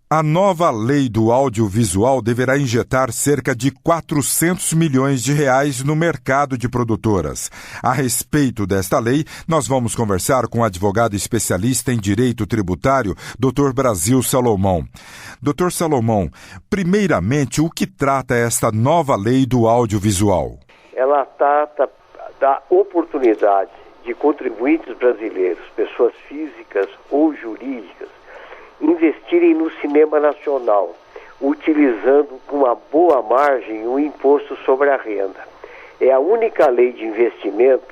A nova lei do audiovisual deverá injetar cerca de 400 milhões de reais no mercado de produtoras. A respeito desta lei, nós vamos conversar com o advogado especialista em direito tributário, Dr. Brasil Salomão. Dr. Salomão, primeiramente, o que trata esta nova lei do audiovisual? Ela trata da oportunidade de contribuintes brasileiros, pessoas físicas ou jurídicas, investirem no cinema nacional, utilizando com uma boa margem o imposto sobre a renda. É a única lei de investimento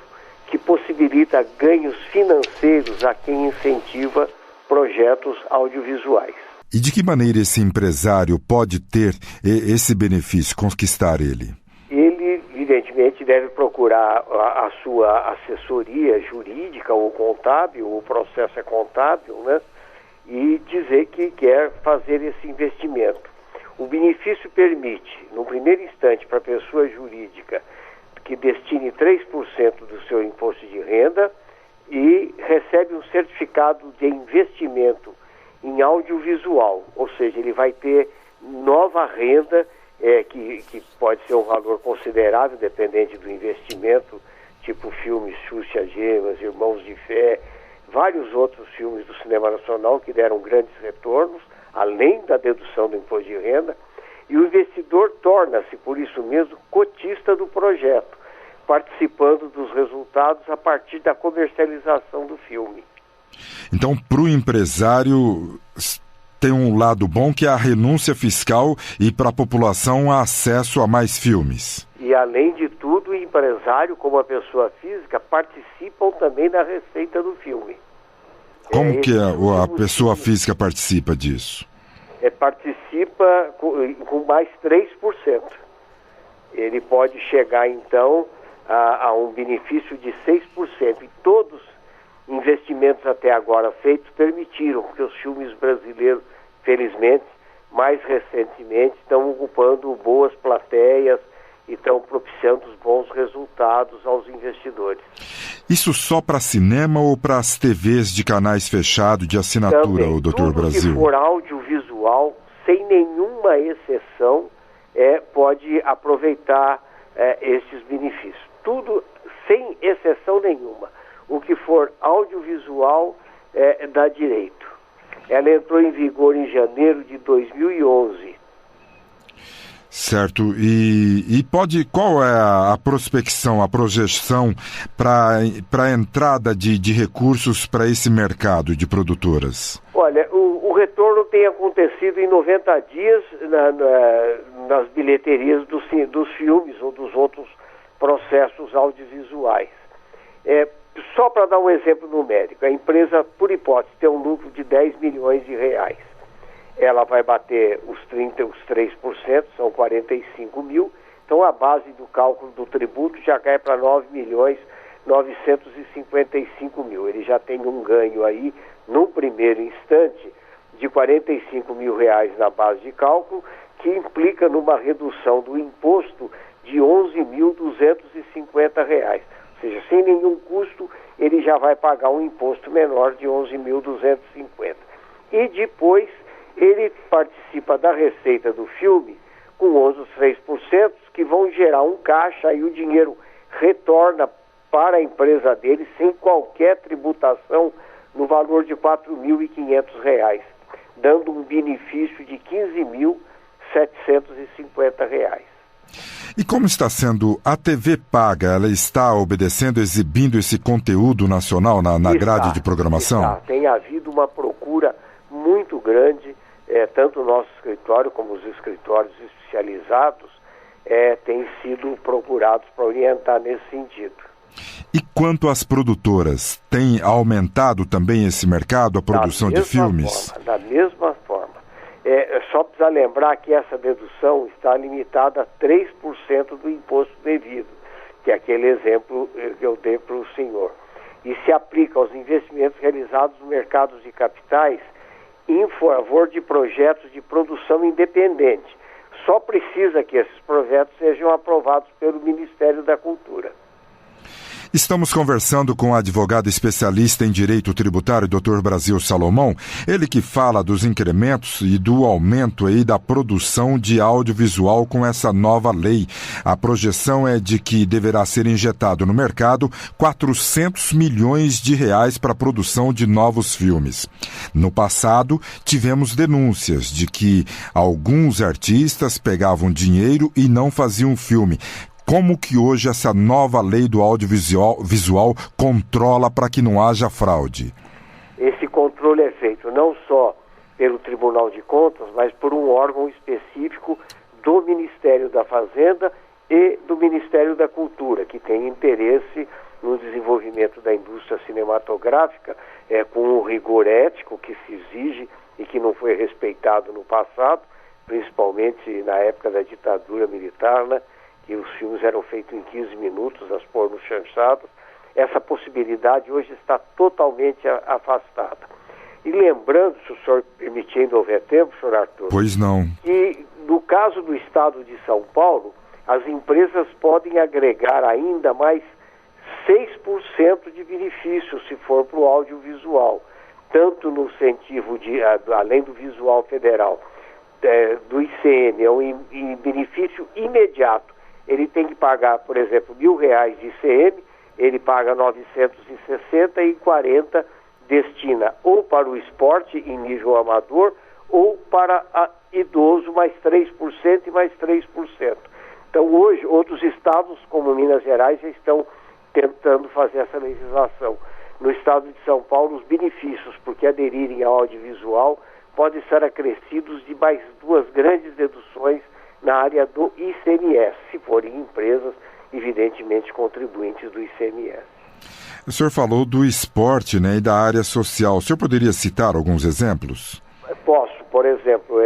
que possibilita ganhos financeiros a quem incentiva projetos audiovisuais. E de que maneira esse empresário pode ter esse benefício, conquistar ele? Ele, evidentemente, deve procurar a sua assessoria jurídica ou contábil, o processo é contábil, né? E dizer que quer fazer esse investimento. O benefício permite, no primeiro instante, para a pessoa jurídica que destine 3% do seu imposto de renda e recebe um certificado de investimento em audiovisual, ou seja, ele vai ter nova renda, que pode ser um valor considerável, dependente do investimento, tipo filmes Xuxa Gemas, Irmãos de Fé, vários outros filmes do cinema nacional que deram grandes retornos, além da dedução do imposto de renda, e o investidor torna-se, por isso mesmo, cotista do projeto, participando dos resultados a partir da comercialização do filme. Então, para o empresário, tem um lado bom que é a renúncia fiscal e para a população acesso a mais filmes. E, além de tudo, o empresário, como a pessoa física, participam também da receita do filme. Como que a pessoa física participa disso? Participa com mais 3%. Ele pode chegar, então, a um benefício de 6%. E todos os investimentos até agora feitos permitiram que os filmes brasileiros, felizmente, mais recentemente, estão ocupando boas plateias e estão propiciando os bons resultados aos investidores. Isso só para cinema ou para as TVs de canais fechados de assinatura, também, o Dr. Brasil? Tudo que for audiovisual, sem nenhuma exceção, pode aproveitar esses benefícios. Tudo sem exceção nenhuma. O que for audiovisual dá direito. Ela entrou em vigor em janeiro de 2011. Certo. E qual é a prospecção, a projeção para a entrada de recursos para esse mercado de produtoras? Olha, o retorno tem acontecido em 90 dias nas bilheterias dos filmes ou dos outros processos audiovisuais. Só para dar um exemplo numérico, a empresa, por hipótese, tem um lucro de 10 milhões de reais. Ela vai bater os 3%, são 45 mil, então a base do cálculo do tributo já cai para 9 milhões 955 mil. Ele já tem um ganho aí, no primeiro instante, de 45 mil reais na base de cálculo, que implica numa redução do imposto de 11.250 reais. Ou seja, sem nenhum custo, ele já vai pagar um imposto menor de 11.250. E depois, ele participa da receita do filme com outros 3%, que vão gerar um caixa e o dinheiro retorna para a empresa dele sem qualquer tributação no valor de R$ 4.500, dando um benefício de R$ 15.750. E como está sendo a TV paga? Ela está obedecendo, exibindo esse conteúdo nacional na grade de programação? Tem havido uma procura muito grande, tanto o nosso escritório como os escritórios especializados têm sido procurados para orientar nesse sentido. E quanto às produtoras, tem aumentado também esse mercado, a produção de filmes? Da mesma forma. Só precisa lembrar que essa dedução está limitada a 3% do imposto devido, que é aquele exemplo que eu dei para o senhor. E se aplica aos investimentos realizados no mercado de capitais em favor de projetos de produção independente. Só precisa que esses projetos sejam aprovados pelo Ministério da Cultura. Estamos conversando com o advogado especialista em direito tributário, Dr. Brasil Salomão, ele que fala dos incrementos e do aumento aí da produção de audiovisual com essa nova lei. A projeção é de que deverá ser injetado no mercado 400 milhões de reais para a produção de novos filmes. No passado, tivemos denúncias de que alguns artistas pegavam dinheiro e não faziam filme. Como que hoje essa nova lei do audiovisual controla para que não haja fraude? Esse controle é feito não só pelo Tribunal de Contas, mas por um órgão específico do Ministério da Fazenda e do Ministério da Cultura, que tem interesse no desenvolvimento da indústria cinematográfica, com o rigor ético que se exige e que não foi respeitado no passado, principalmente na época da ditadura militar, né? Que os filmes eram feitos em 15 minutos, as pornos chanchadas. Essa possibilidade hoje está totalmente afastada. E lembrando, se o senhor permitindo houver tempo, senhor Arthur... Pois não. Que no caso do estado de São Paulo, as empresas podem agregar ainda mais 6% de benefício se for para o audiovisual, tanto no incentivo além do visual federal, do ICM, é um benefício imediato. Ele tem que pagar, por exemplo, R$1.000 de ICM, ele paga 960 e 40 destina ou para o esporte em nível amador ou para idoso mais 3% e mais 3%. Então hoje outros estados como Minas Gerais já estão tentando fazer essa legislação. No estado de São Paulo os benefícios porque aderirem ao audiovisual podem ser acrescidos de mais 2 grandes deduções na área do ICMS, se forem empresas, evidentemente, contribuintes do ICMS. O senhor falou do esporte, né, e da área social. O senhor poderia citar alguns exemplos? Posso. Por exemplo,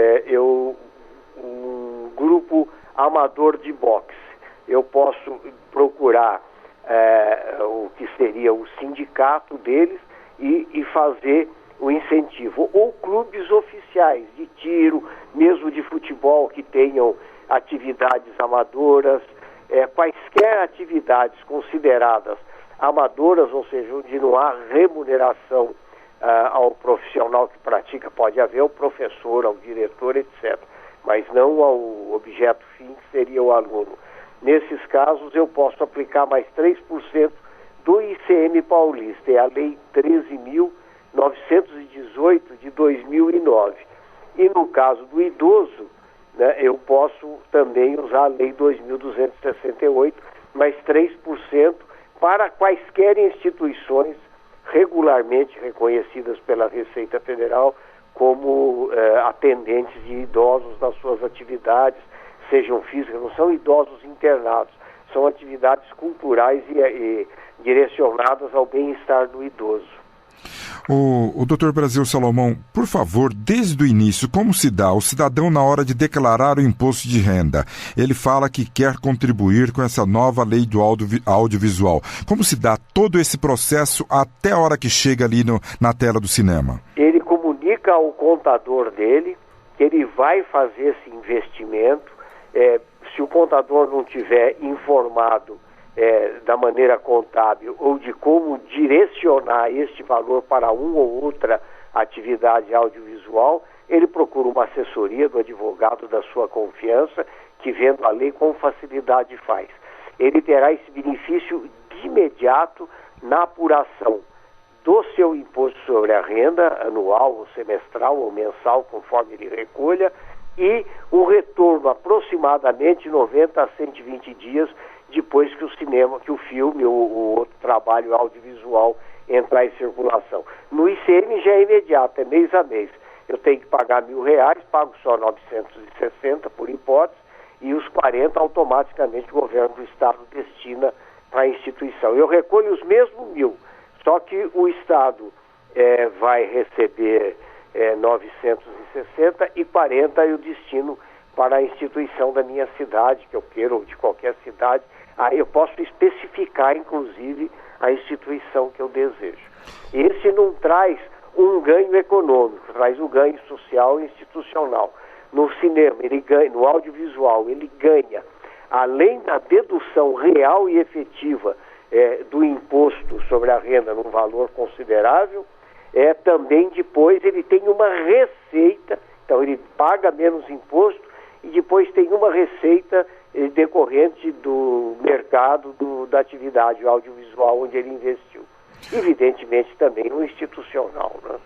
um grupo amador de boxe. Eu posso procurar o que seria o sindicato deles e fazer o incentivo, ou clubes oficiais de tiro, mesmo de futebol, que tenham atividades amadoras, quaisquer atividades consideradas amadoras, ou seja, onde não há remuneração ao profissional que pratica, pode haver ao professor, ao diretor, etc., mas não ao objeto fim, que seria o aluno. Nesses casos, eu posso aplicar mais 3% do ICM paulista, é a Lei 13.918 de 2009. E no caso do idoso, né, eu posso também usar a Lei 2.268, mais 3% para quaisquer instituições regularmente reconhecidas pela Receita Federal como atendentes de idosos nas suas atividades, sejam físicas, não são idosos internados, são atividades culturais e direcionadas ao bem-estar do idoso. O Dr. Brasil Salomão, por favor, desde o início, como se dá o cidadão na hora de declarar o imposto de renda? Ele fala que quer contribuir com essa nova lei do audiovisual. Como se dá todo esse processo até a hora que chega ali na tela do cinema? Ele comunica ao contador dele que ele vai fazer esse investimento. Se o contador não tiver informado da maneira contábil ou de como direcionar este valor para uma ou outra atividade audiovisual, ele procura uma assessoria do advogado da sua confiança, que vendo a lei com facilidade faz. Ele terá esse benefício de imediato na apuração do seu imposto sobre a renda, anual, ou semestral, ou mensal, conforme ele recolha, e um retorno aproximadamente 90 a 120 dias depois que o filme ou o outro trabalho audiovisual entrar em circulação. No ICM já é imediato, é mês a mês. Eu tenho que pagar R$1.000, pago só 960 por hipótese, e os 40 automaticamente o governo do estado destina para a instituição. Eu recolho os mesmos 1.000, só que o estado vai receber 960 e 40 eu destino para a instituição da minha cidade, que eu quero, ou de qualquer cidade. Aí eu posso especificar, inclusive, a instituição que eu desejo. Esse não traz um ganho econômico, traz um ganho social e institucional. No cinema, ele ganha, no audiovisual, ele ganha, além da dedução real e efetiva do imposto sobre a renda num valor considerável, também depois ele tem uma receita, então ele paga menos imposto e depois tem uma receita decorrente do mercado da atividade audiovisual onde ele investiu. Evidentemente também no institucional, né?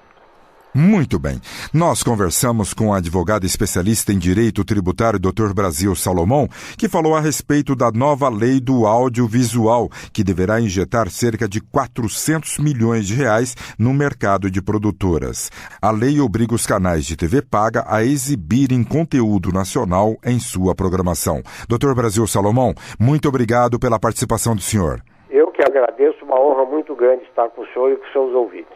Muito bem. Nós conversamos com a advogada especialista em direito tributário, Dr. Brasil Salomão, que falou a respeito da nova lei do audiovisual, que deverá injetar cerca de 400 milhões de reais no mercado de produtoras. A lei obriga os canais de TV paga a exibirem conteúdo nacional em sua programação. Dr. Brasil Salomão, muito obrigado pela participação do senhor. Eu que agradeço, uma honra muito grande estar com o senhor e com seus ouvintes.